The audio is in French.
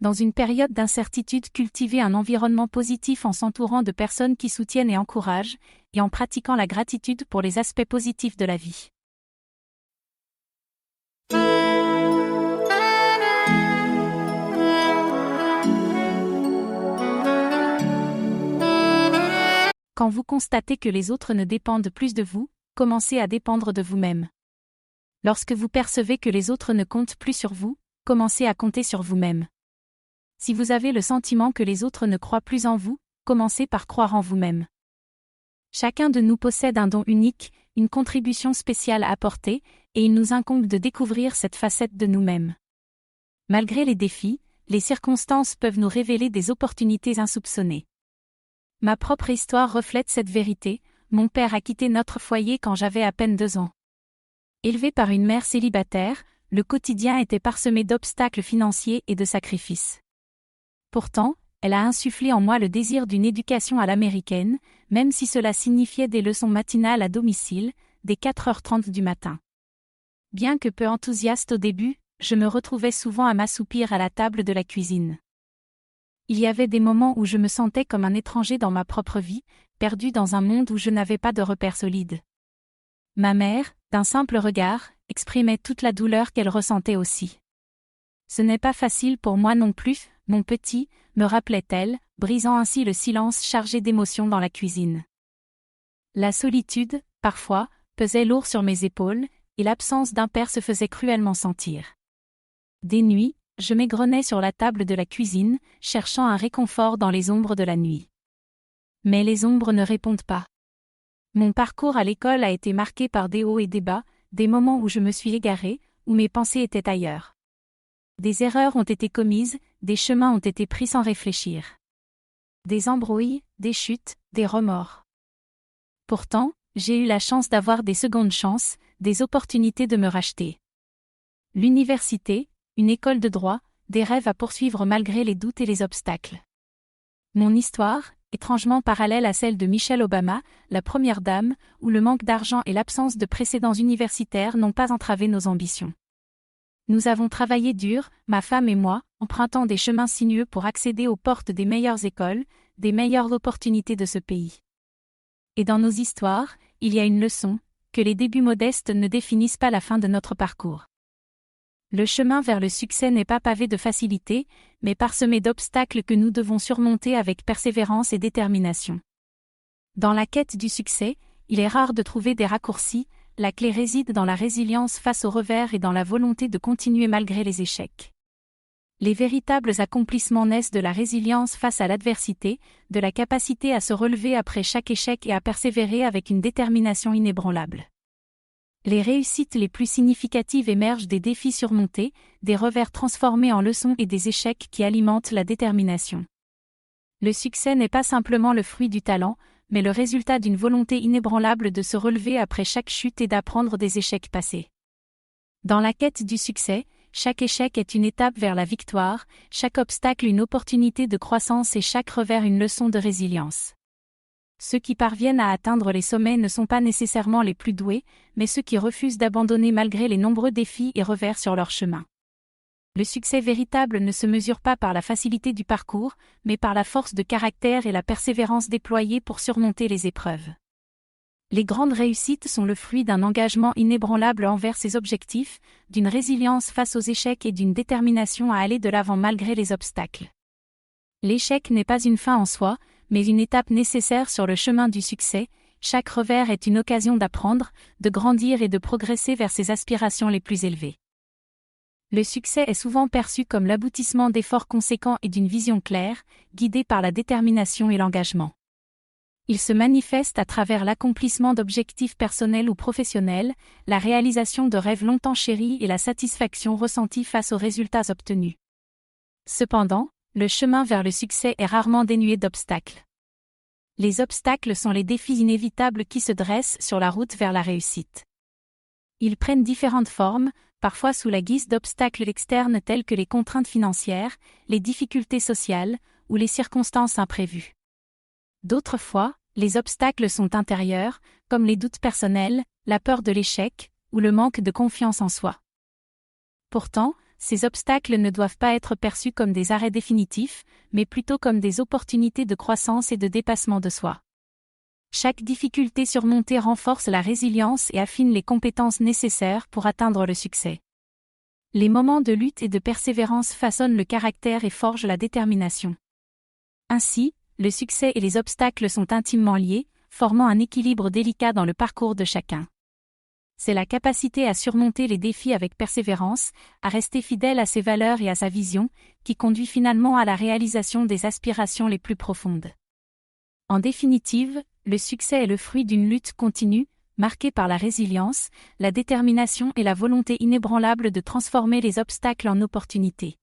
Dans une période d'incertitude, cultivez un environnement positif en s'entourant de personnes qui soutiennent et encouragent, et en pratiquant la gratitude pour les aspects positifs de la vie. Quand vous constatez que les autres ne dépendent plus de vous, commencez à dépendre de vous-même. Lorsque vous percevez que les autres ne comptent plus sur vous, commencez à compter sur vous-même. Si vous avez le sentiment que les autres ne croient plus en vous, commencez par croire en vous-même. Chacun de nous possède un don unique, une contribution spéciale à apporter, et il nous incombe de découvrir cette facette de nous-mêmes. Malgré les défis, les circonstances peuvent nous révéler des opportunités insoupçonnées. Ma propre histoire reflète cette vérité. Mon père a quitté notre foyer quand j'avais à peine 2 ans. Élevé par une mère célibataire, le quotidien était parsemé d'obstacles financiers et de sacrifices. Pourtant, elle a insufflé en moi le désir d'une éducation à l'américaine, même si cela signifiait des leçons matinales à domicile, dès 4h30 du matin. Bien que peu enthousiaste au début, je me retrouvais souvent à m'assoupir à la table de la cuisine. Il y avait des moments où je me sentais comme un étranger dans ma propre vie, perdu dans un monde où je n'avais pas de repères solides. Ma mère, d'un simple regard, exprimait toute la douleur qu'elle ressentait aussi. « Ce n'est pas facile pour moi non plus, mon petit », me rappelait-elle, brisant ainsi le silence chargé d'émotions dans la cuisine. La solitude, parfois, pesait lourd sur mes épaules, et l'absence d'un père se faisait cruellement sentir. Des nuits, je m'égrenais sur la table de la cuisine, cherchant un réconfort dans les ombres de la nuit. Mais les ombres ne répondent pas. Mon parcours à l'école a été marqué par des hauts et des bas, des moments où je me suis égarée, où mes pensées étaient ailleurs. Des erreurs ont été commises, des chemins ont été pris sans réfléchir. Des embrouilles, des chutes, des remords. Pourtant, j'ai eu la chance d'avoir des secondes chances, des opportunités de me racheter. L'université, une école de droit, des rêves à poursuivre malgré les doutes et les obstacles. Mon histoire, étrangement parallèle à celle de Michelle Obama, la première dame, où le manque d'argent et l'absence de précédents universitaires n'ont pas entravé nos ambitions. Nous avons travaillé dur, ma femme et moi, empruntant des chemins sinueux pour accéder aux portes des meilleures écoles, des meilleures opportunités de ce pays. Et dans nos histoires, il y a une leçon, que les débuts modestes ne définissent pas la fin de notre parcours. Le chemin vers le succès n'est pas pavé de facilité, mais parsemé d'obstacles que nous devons surmonter avec persévérance et détermination. Dans la quête du succès, il est rare de trouver des raccourcis, la clé réside dans la résilience face aux revers et dans la volonté de continuer malgré les échecs. Les véritables accomplissements naissent de la résilience face à l'adversité, de la capacité à se relever après chaque échec et à persévérer avec une détermination inébranlable. Les réussites les plus significatives émergent des défis surmontés, des revers transformés en leçons et des échecs qui alimentent la détermination. Le succès n'est pas simplement le fruit du talent, mais le résultat d'une volonté inébranlable de se relever après chaque chute et d'apprendre des échecs passés. Dans la quête du succès, chaque échec est une étape vers la victoire, chaque obstacle une opportunité de croissance et chaque revers une leçon de résilience. Ceux qui parviennent à atteindre les sommets ne sont pas nécessairement les plus doués, mais ceux qui refusent d'abandonner malgré les nombreux défis et revers sur leur chemin. Le succès véritable ne se mesure pas par la facilité du parcours, mais par la force de caractère et la persévérance déployée pour surmonter les épreuves. Les grandes réussites sont le fruit d'un engagement inébranlable envers ses objectifs, d'une résilience face aux échecs et d'une détermination à aller de l'avant malgré les obstacles. L'échec n'est pas une fin en soi, mais une étape nécessaire sur le chemin du succès. Chaque revers est une occasion d'apprendre, de grandir et de progresser vers ses aspirations les plus élevées. Le succès est souvent perçu comme l'aboutissement d'efforts conséquents et d'une vision claire, guidée par la détermination et l'engagement. Il se manifeste à travers l'accomplissement d'objectifs personnels ou professionnels, la réalisation de rêves longtemps chéris et la satisfaction ressentie face aux résultats obtenus. Cependant, le chemin vers le succès est rarement dénué d'obstacles. Les obstacles sont les défis inévitables qui se dressent sur la route vers la réussite. Ils prennent différentes formes, parfois sous la guise d'obstacles externes tels que les contraintes financières, les difficultés sociales ou les circonstances imprévues. D'autres fois, les obstacles sont intérieurs, comme les doutes personnels, la peur de l'échec ou le manque de confiance en soi. Pourtant, ces obstacles ne doivent pas être perçus comme des arrêts définitifs, mais plutôt comme des opportunités de croissance et de dépassement de soi. Chaque difficulté surmontée renforce la résilience et affine les compétences nécessaires pour atteindre le succès. Les moments de lutte et de persévérance façonnent le caractère et forgent la détermination. Ainsi, le succès et les obstacles sont intimement liés, formant un équilibre délicat dans le parcours de chacun. C'est la capacité à surmonter les défis avec persévérance, à rester fidèle à ses valeurs et à sa vision, qui conduit finalement à la réalisation des aspirations les plus profondes. En définitive, le succès est le fruit d'une lutte continue, marquée par la résilience, la détermination et la volonté inébranlable de transformer les obstacles en opportunités.